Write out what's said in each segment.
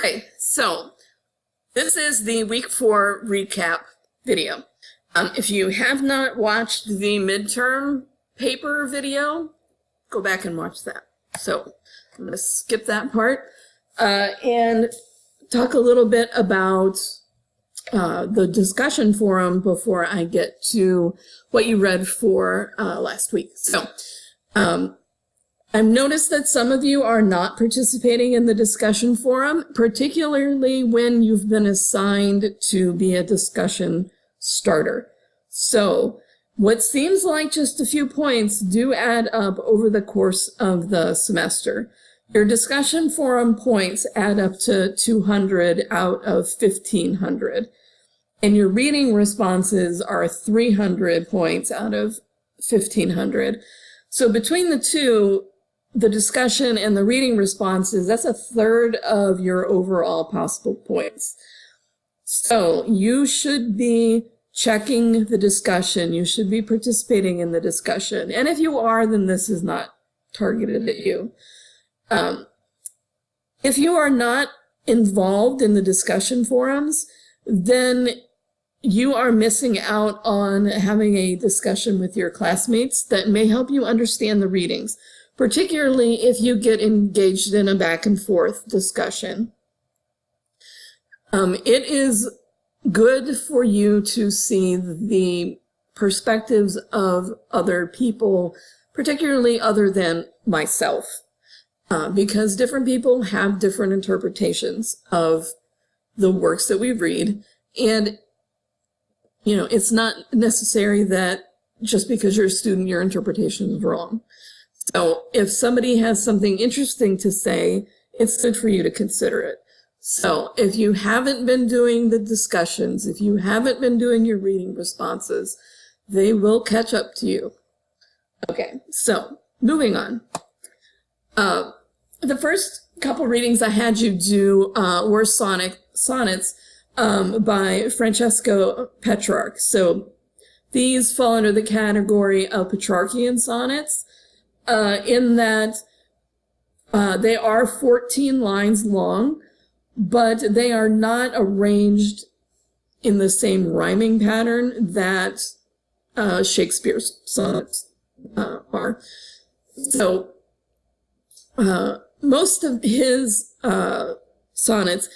Okay, so this is the week 4 recap video. If you have not watched the midterm paper video, go back and watch that. So I'm going to skip that part and talk a little bit about the discussion forum before I get to what you read for last week. So I've noticed that some of you are not participating in the discussion forum, particularly when you've been assigned to be a discussion starter. So what seems like just a few points do add up over the course of the semester. Your discussion forum points add up to 200 out of 1,500. And your reading responses are 300 points out of 1,500. So between the two, the discussion and the reading responses, that's a third of your overall possible points. So you should be checking the discussion. You should be participating in the discussion. And if you are, then this is not targeted at you. If you are not involved in the discussion forums, then you are missing out on having a discussion with your classmates that may help you understand the readings, particularly if you get engaged in a back and forth discussion. It is good for you to see the perspectives of other people, particularly other than myself, because different people have different interpretations of the works that we read. And, you know, it's not necessary that just because you're a student, your interpretation is wrong. So if somebody has something interesting to say, it's good for you to consider it. So if you haven't been doing the discussions, if you haven't been doing your reading responses, they will catch up to you. Okay, so moving on. The first couple readings I had you do were sonnets by Francesco Petrarch. So these fall under the category of Petrarchian sonnets. In that they are 14 lines long, but they are not arranged in the same rhyming pattern that Shakespeare's sonnets are. So most of his sonnets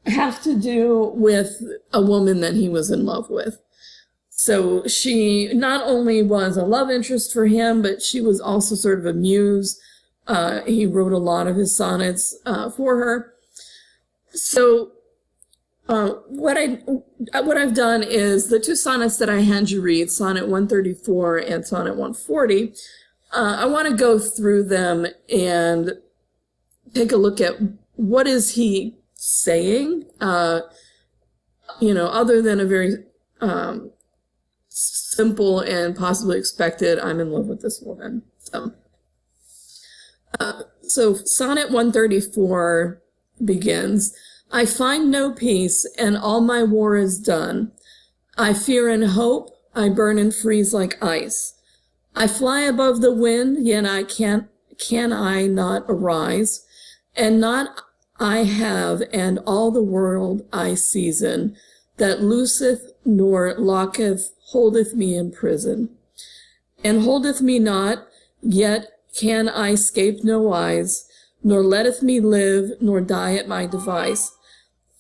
have to do with a woman that he was in love with. So she not only was a love interest for him, but she was also sort of a muse. He wrote a lot of his sonnets for her. So what I've done is the two sonnets that I had you read, Sonnet 134 and Sonnet 140, I want to go through them and take a look at what is he saying, you know, other than a very simple and possibly expected, I'm in love with this woman. So Sonnet 134 begins, I find no peace, and all my war is done. I fear and hope, I burn and freeze like ice. I fly above the wind, yet can I not arise? And not I have, and all the world I season, that looseth nor locketh, holdeth me in prison. And holdeth me not, yet can I scape no wise, nor letteth me live, nor die at my device.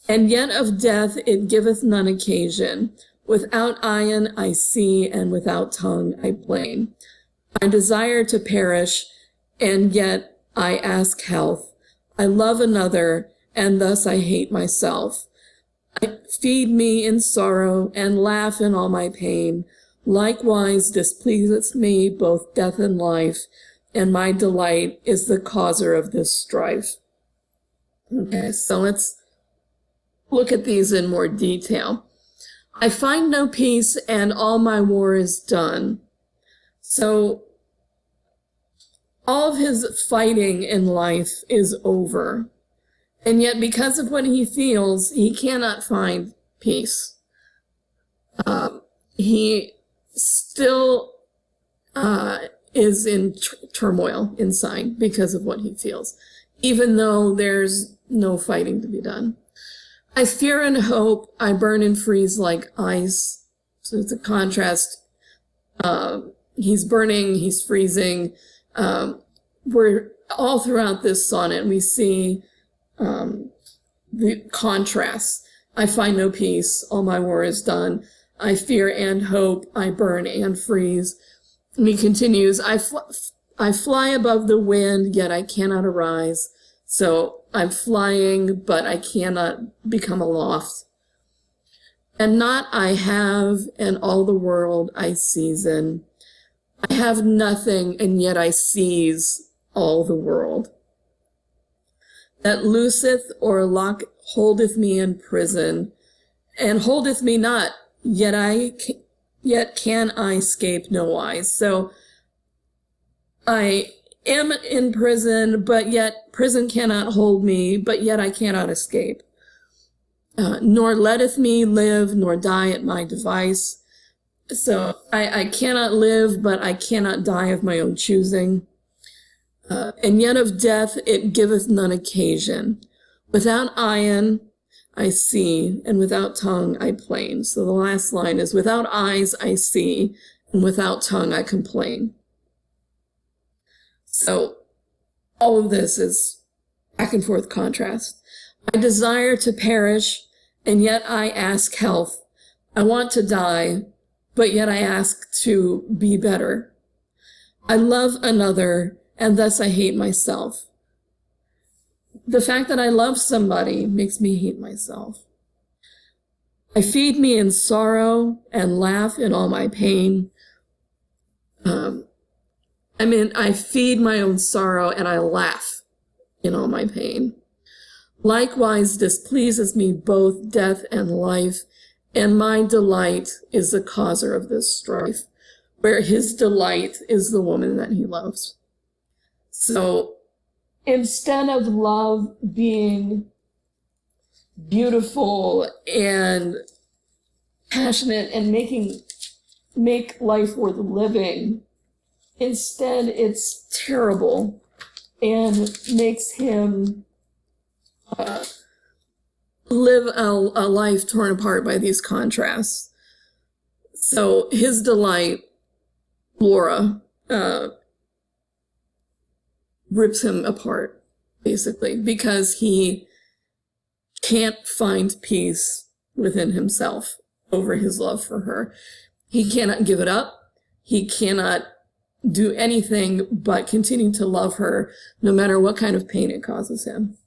And yet of death it giveth none occasion. Without eyen I see, and without tongue I blame. I desire to perish, and yet I ask health. I love another, and thus I hate myself. I feed me in sorrow, and laugh in all my pain. Likewise displeaseth me both death and life, and my delight is the causer of this strife. Okay, so let's look at these in more detail. I find no peace, and all my war is done. So all of his fighting in life is over. And yet, because of what he feels, he cannot find peace. He still is in turmoil inside because of what he feels. even though there's no fighting to be done. I fear and hope, I burn and freeze like ice. So it's a contrast. He's burning, he's freezing. We're all throughout this sonnet, we see the contrasts. I find no peace, all my war is done. I fear and hope, I burn and freeze. And he continues, I fly above the wind, yet I cannot arise. So I'm flying, but I cannot become aloft. And not I have, and all the world I season. I have nothing, and yet I seize all the world. That looseth or holdeth me in prison, and holdeth me not, yet can I escape no wise. So I am in prison, but yet prison cannot hold me, but yet I cannot escape. Nor letteth me live, nor die at my device. So I cannot live, but I cannot die of my own choosing. And yet of death it giveth none occasion. Without eyen I see, and without tongue I plain. So the last line is, without eyes I see, and without tongue I complain. So all of this is back and forth contrast. I desire to perish, and yet I ask health. I want to die, but yet I ask to be better. I love another, and thus I hate myself. The fact that I love somebody makes me hate myself. I feed me in sorrow and laugh in all my pain. I feed my own sorrow and I laugh in all my pain. Likewise displeases me both death and life, and my delight is the causer of this strife, where his delight is the woman that he loves. So instead of love being beautiful and passionate and make life worth living, instead it's terrible and makes him live a life torn apart by these contrasts. So his delight, Laura, rips him apart, basically, because he can't find peace within himself over his love for her. He cannot give it up. He cannot do anything but continue to love her, no matter what kind of pain it causes him.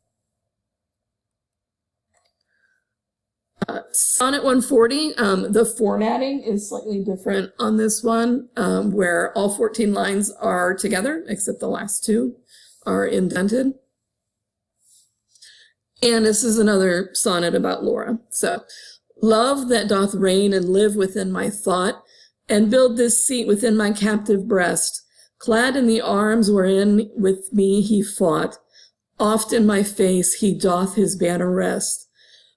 Sonnet 140, the formatting is slightly different on this one, where all 14 lines are together, except the last two are indented. And this is another sonnet about Laura. So, love that doth reign and live within my thought, and build this seat within my captive breast, clad in the arms wherein with me he fought, oft in my face he doth his banner rest.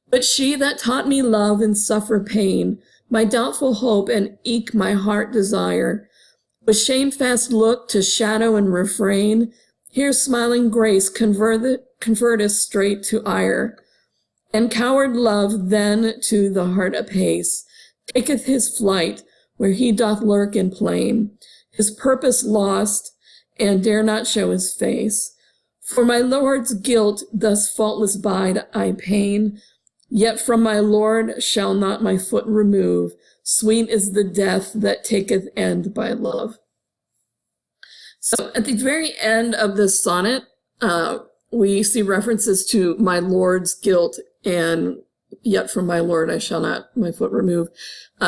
But she that taught me love and suffer pain, my doubtful hope and eke my heart desire, with shamefast look to shadow and refrain, here smiling grace converteth straight to ire. And coward love then to the heart apace, taketh his flight where he doth lurk in plain, his purpose lost, and dare not show his face. For my Lord's guilt thus faultless bide I pain, yet from my Lord shall not my foot remove. Sweet is the death that taketh end by love. So at the very end of this sonnet, we see references to my Lord's guilt, and yet from my Lord I shall not my foot remove.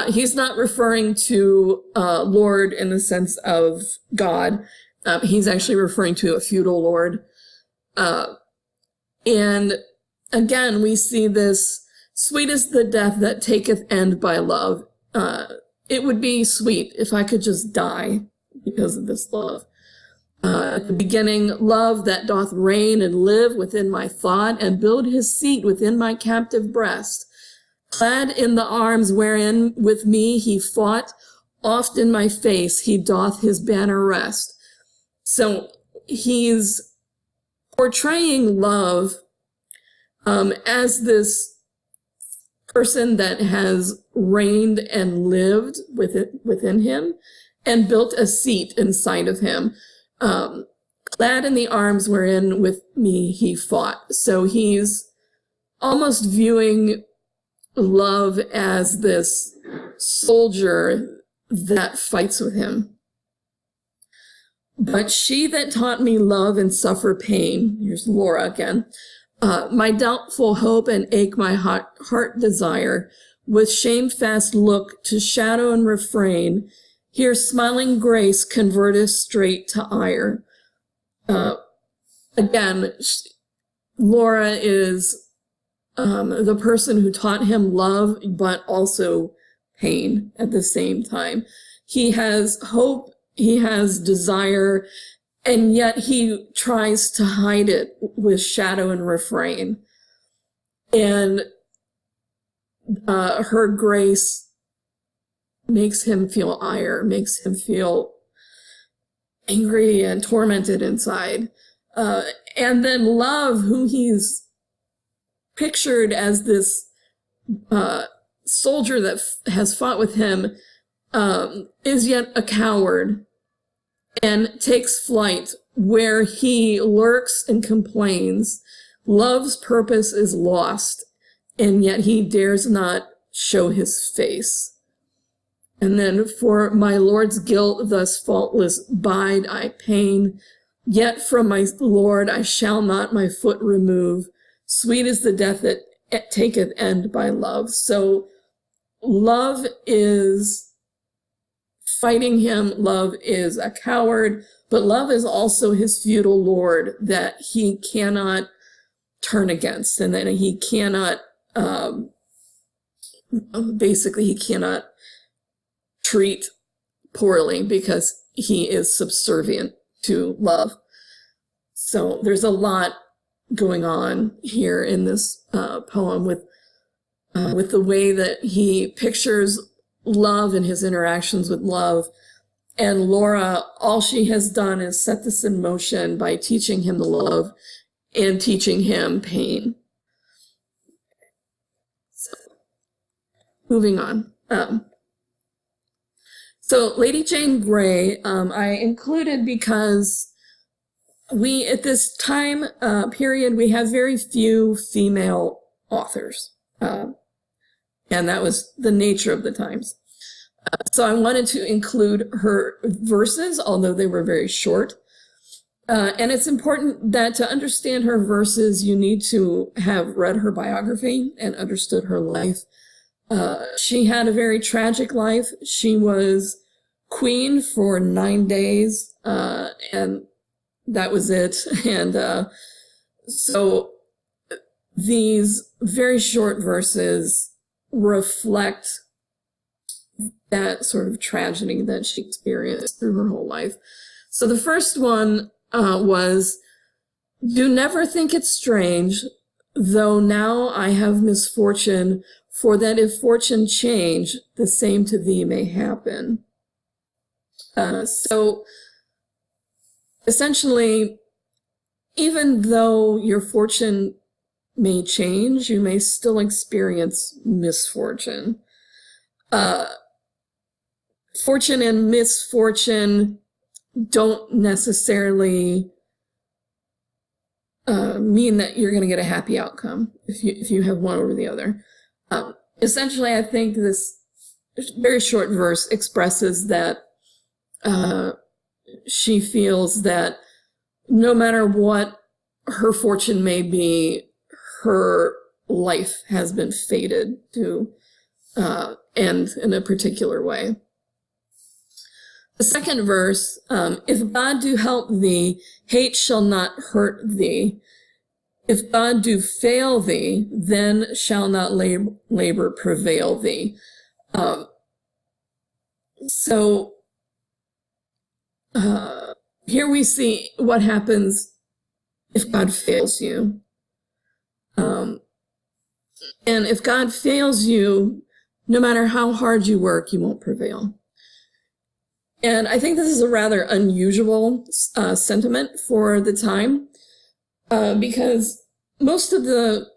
He's not referring to Lord in the sense of God. He's actually referring to a feudal lord. And again, we see this, sweet is the death that taketh end by love. It would be sweet if I could just die because of this love. At the beginning, love that doth reign and live within my thought, and build his seat within my captive breast. Clad in the arms wherein with me he fought, oft in my face he doth his banner rest. So he's portraying love as this person that has reigned and lived within him and built a seat inside of him, clad in the arms wherein with me he fought. So he's almost viewing love as this soldier that fights with him. But she that taught me love and suffer pain, here's Laura again, my doubtful hope and ache my heart desire, with shamefast look to shadow and refrain, here smiling grace converteth straight to ire. Again, Laura is the person who taught him love, but also pain at the same time. He has hope, he has desire, and yet he tries to hide it with shadow and refrain. And her grace makes him feel ire, makes him feel angry and tormented inside. And then love, who he's pictured as this soldier that has fought with him, is yet a coward and takes flight where he lurks and complains. Love's purpose is lost, and yet he dares not show his face. And then, for my Lord's guilt thus faultless bide I pain, yet from my Lord I shall not my foot remove. Sweet is the death that taketh end by love. So love is fighting him, love is a coward, but love is also his feudal lord that he cannot turn against, and that he cannot, basically he cannot treat poorly because he is subservient to love. So there's a lot going on here in this poem with the way that he pictures love and his interactions with love. And Laura, all she has done is set this in motion by teaching him the love and teaching him pain. So, moving on. So Lady Jane Grey, I included because we, at this time period, we have very few female authors. And that was the nature of the times. So I wanted to include her verses, although they were very short. And it's important that to understand her verses, you need to have read her biography and understood her life. She had a very tragic life. She was queen for 9 days, and that was it. And so these very short verses reflect that sort of tragedy that she experienced through her whole life. So the first one was, do never think it strange, though now I have misfortune, for that if fortune change, the same to thee may happen. So essentially, even though your fortune may change, you may still experience misfortune. Fortune and misfortune don't necessarily mean that you're going to get a happy outcome if you have one over the other. Essentially, I think this very short verse expresses that she feels that no matter what her fortune may be, her life has been fated to end in a particular way. The second verse, if God do help thee, hate shall not hurt thee. If God do fail thee, then shall not labor prevail thee. So here we see what happens if God fails you. And if God fails you, no matter how hard you work, you won't prevail. And I think this is a rather unusual sentiment for the time. because most of the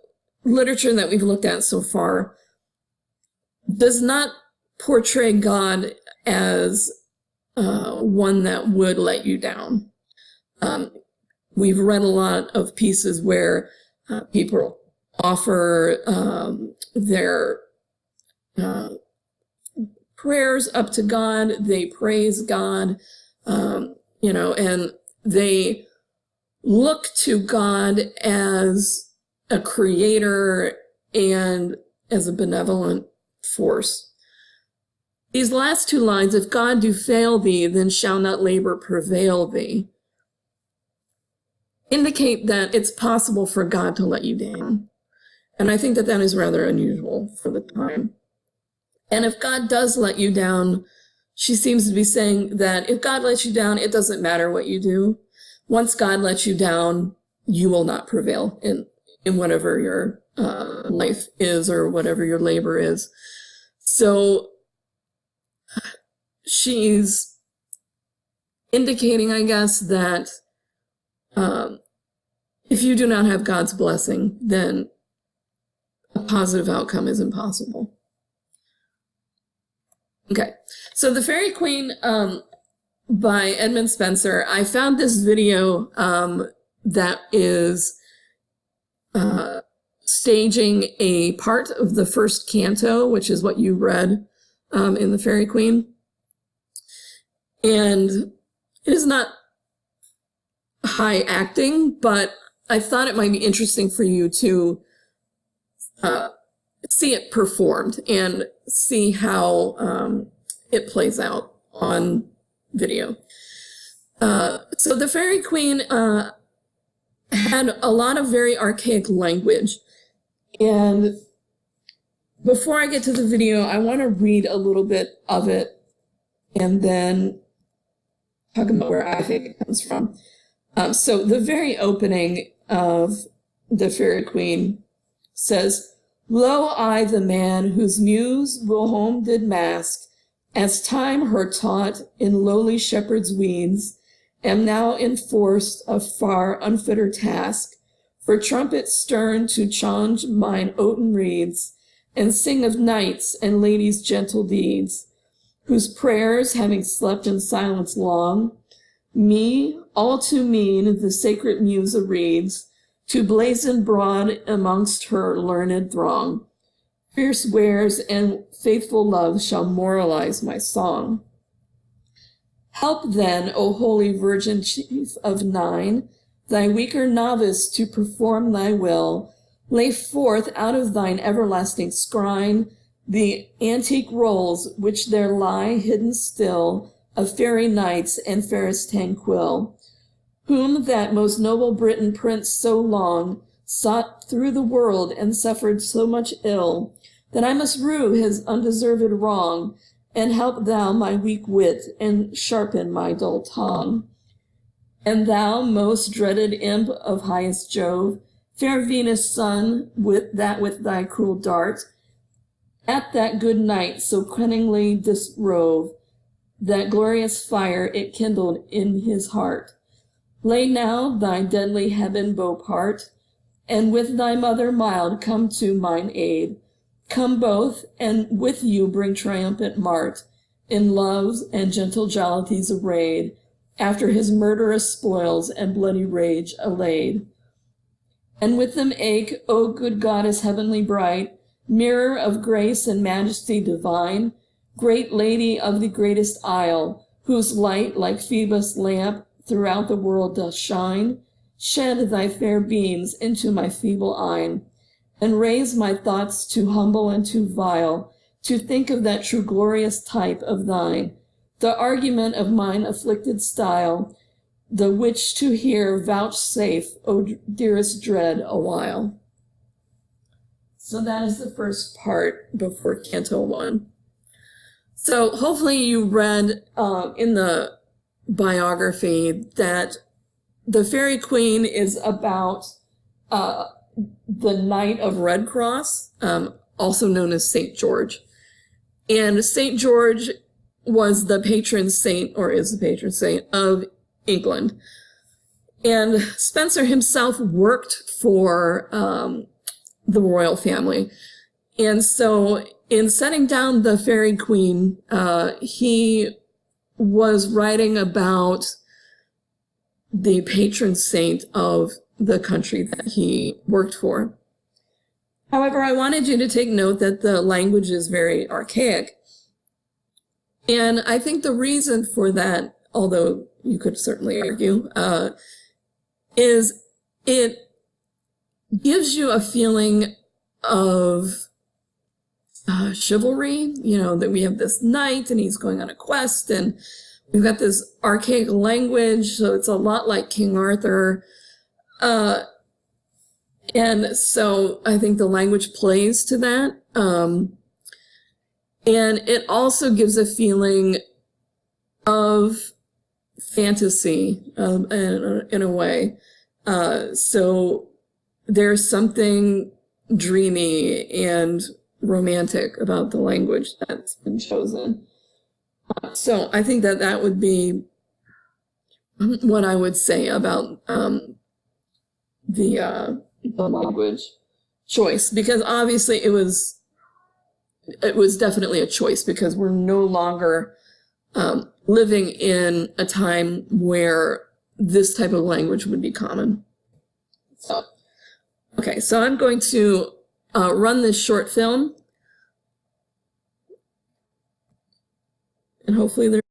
literature that we've looked at so far does not portray God as one that would let you down. We've read a lot of pieces where people offer their prayers up to God, they praise God, and they look to God as a creator and as a benevolent force. These last two lines, if God do fail thee, then shall not labor prevail thee, indicate that it's possible for God to let you down. And I think that that is rather unusual for the time. And if God does let you down, she seems to be saying that if God lets you down, it doesn't matter what you do. Once God lets you down, you will not prevail in whatever your life is or whatever your labor is. So she's indicating, I guess, that if you do not have God's blessing, then a positive outcome is impossible. Okay, so The Faerie Queene by Edmund Spenser. I found this video that is staging a part of the first canto, which is what you read in The Faerie Queene. And it is not high acting, but I thought it might be interesting for you to see it performed and see how it plays out on video. So The Faerie Queene had a lot of very archaic language. And before I get to the video, I want to read a little bit of it and then talk about where I think it comes from. So the very opening of The Faerie Queene says, "Lo, I, the man whose muse whilom did mask, as time her taught in lowly shepherd's weeds, am now enforced of far unfitter task, for trumpet stern to challenge mine oaten reeds, and sing of knights and ladies' gentle deeds, whose prayers, having slept in silence long, me, all too mean, the sacred Musa reads, to blazon broad amongst her learned throng. Fierce wares and faithful love shall moralize my song. Help then, O holy Virgin Chief of Nine, thy weaker novice to perform thy will. Lay forth out of thine everlasting scrine the antique rolls which there lie hidden still of fairy knights and fairest Tanquil, whom that most noble Briton prince so long sought through the world and suffered so much ill, that I must rue his undeserved wrong, and help thou my weak wit and sharpen my dull tongue. And thou, most dreaded imp of highest Jove, fair Venus' son, with thy cruel dart, at that good knight so cunningly disrove, that glorious fire it kindled in his heart. Lay now thy deadly heaven bow part, and with thy mother mild come to mine aid. Come both, and with you bring triumphant Mart, in love's and gentle jollities arrayed, after his murderous spoils and bloody rage allayed. And with them ache, O good goddess heavenly bright, mirror of grace and majesty divine, great lady of the greatest isle, whose light like Phoebus' lamp throughout the world doth shine, shed thy fair beams into my feeble eyne, and raise my thoughts too humble and too vile, to think of that true glorious type of thine, the argument of mine afflicted style, the which to hear vouchsafe, O dearest dread, awhile." So that is the first part before Canto 1. So hopefully you read in the biography that The Faerie Queene is about the Knight of Red Cross, also known as St. George. And St. George was the patron saint, or is the patron saint, of England. And Spencer himself worked for the royal family. And so in setting down the Fairy Queen, he was writing about the patron saint of the country that he worked for. However, I wanted you to take note that the language is very archaic. And I think the reason for that, although you could certainly argue, is it gives you a feeling of chivalry, that we have this knight and he's going on a quest and we've got this archaic language, so it's a lot like King Arthur. And so I think the language plays to that. And it also gives a feeling of fantasy in a way. So there's something dreamy and romantic about the language that's been chosen. So I think that that would be what I would say about the language choice, because obviously it was definitely a choice, because we're no longer living in a time where this type of language would be common. So, okay, so I'm going to run this short film, and hopefully there.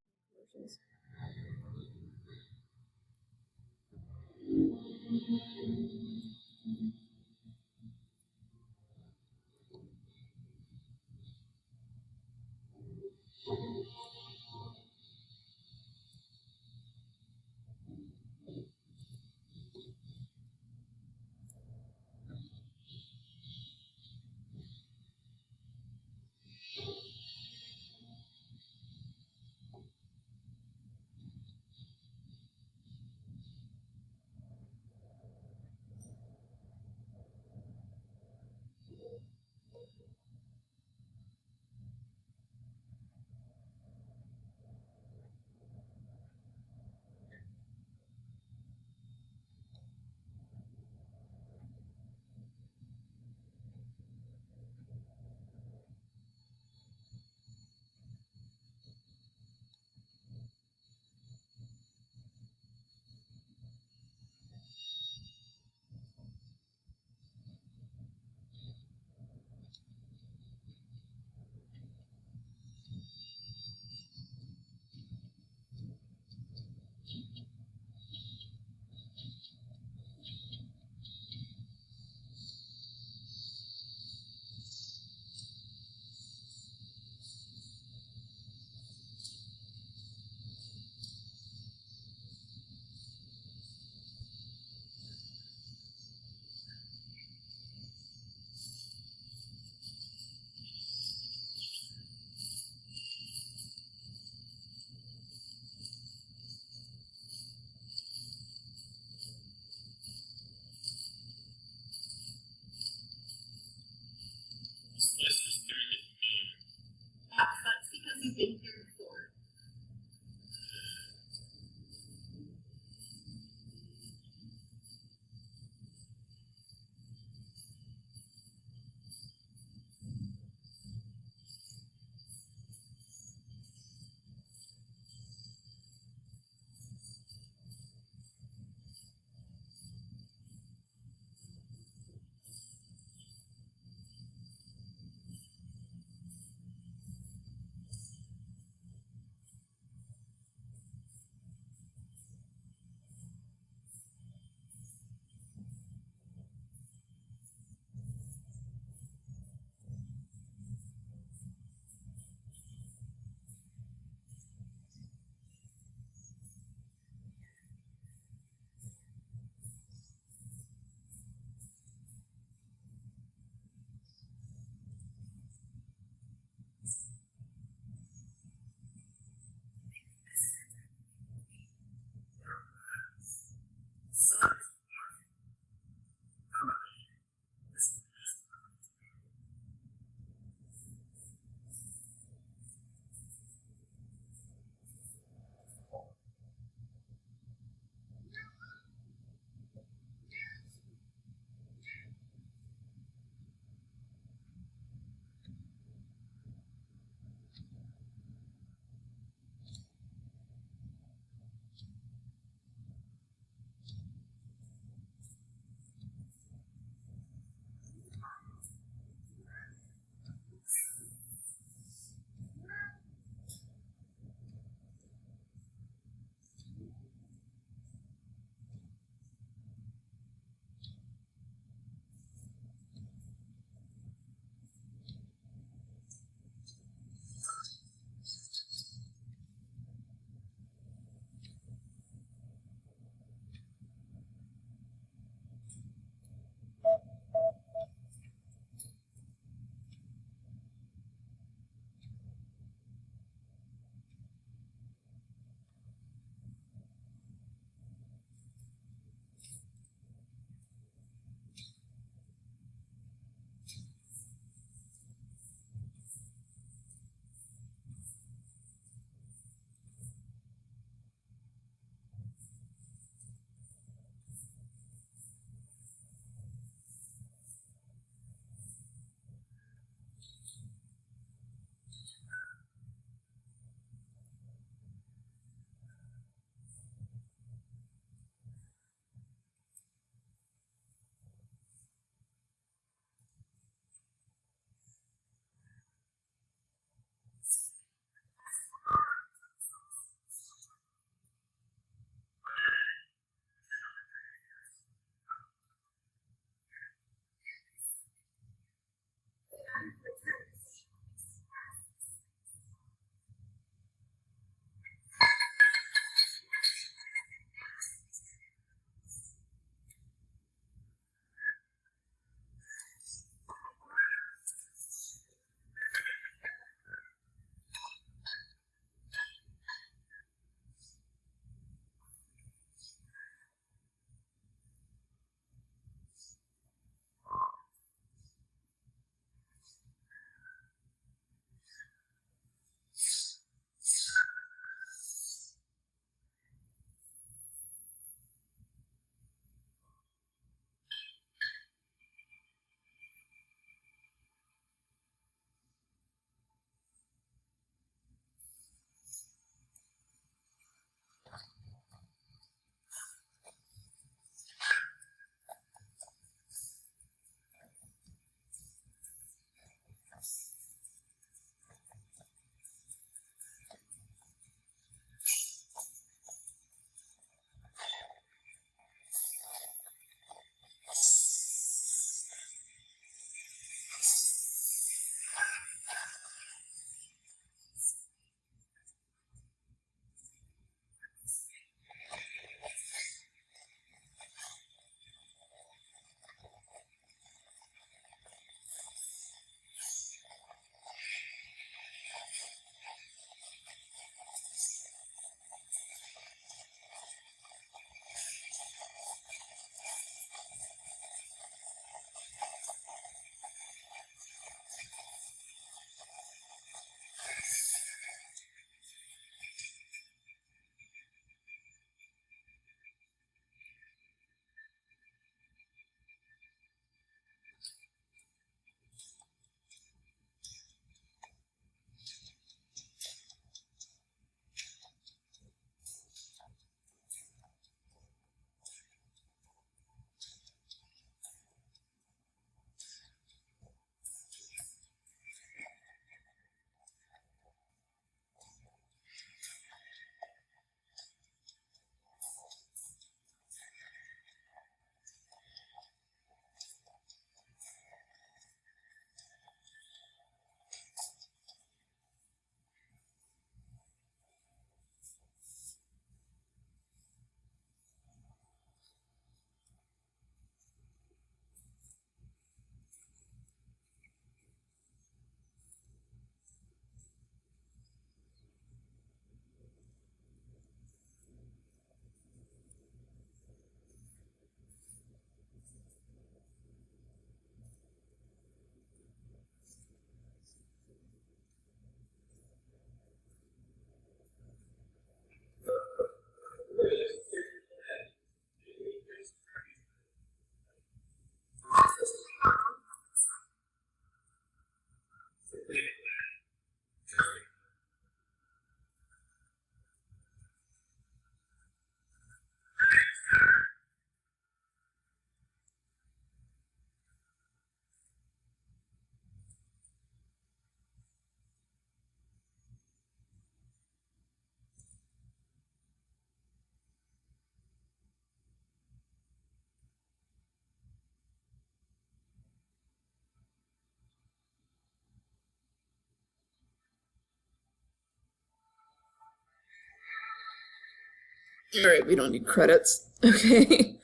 All right, we don't need credits. Okay.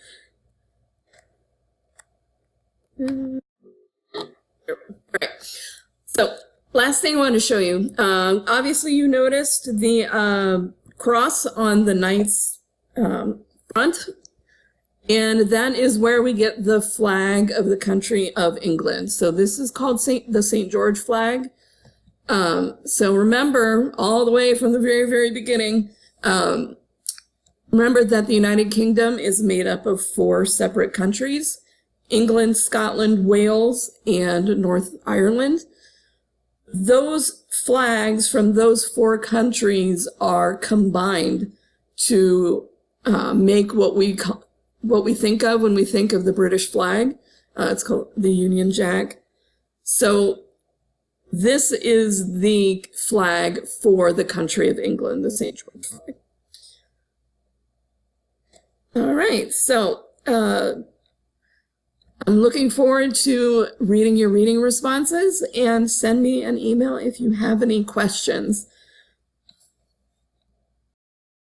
All right. So last thing I want to show you. Obviously, you noticed the cross on the knight's front. And that is where we get the flag of the country of England. So this is called the St. George flag. So remember, all the way from the very, very beginning, remember that the United Kingdom is made up of 4 separate countries: England, Scotland, Wales, and North Ireland. Those flags from those 4 countries are combined to make what we think of when we think of the British flag. It's called the Union Jack. So this is the flag for the country of England, the St. George flag. All right, so I'm looking forward to reading your reading responses, and send me an email if you have any questions.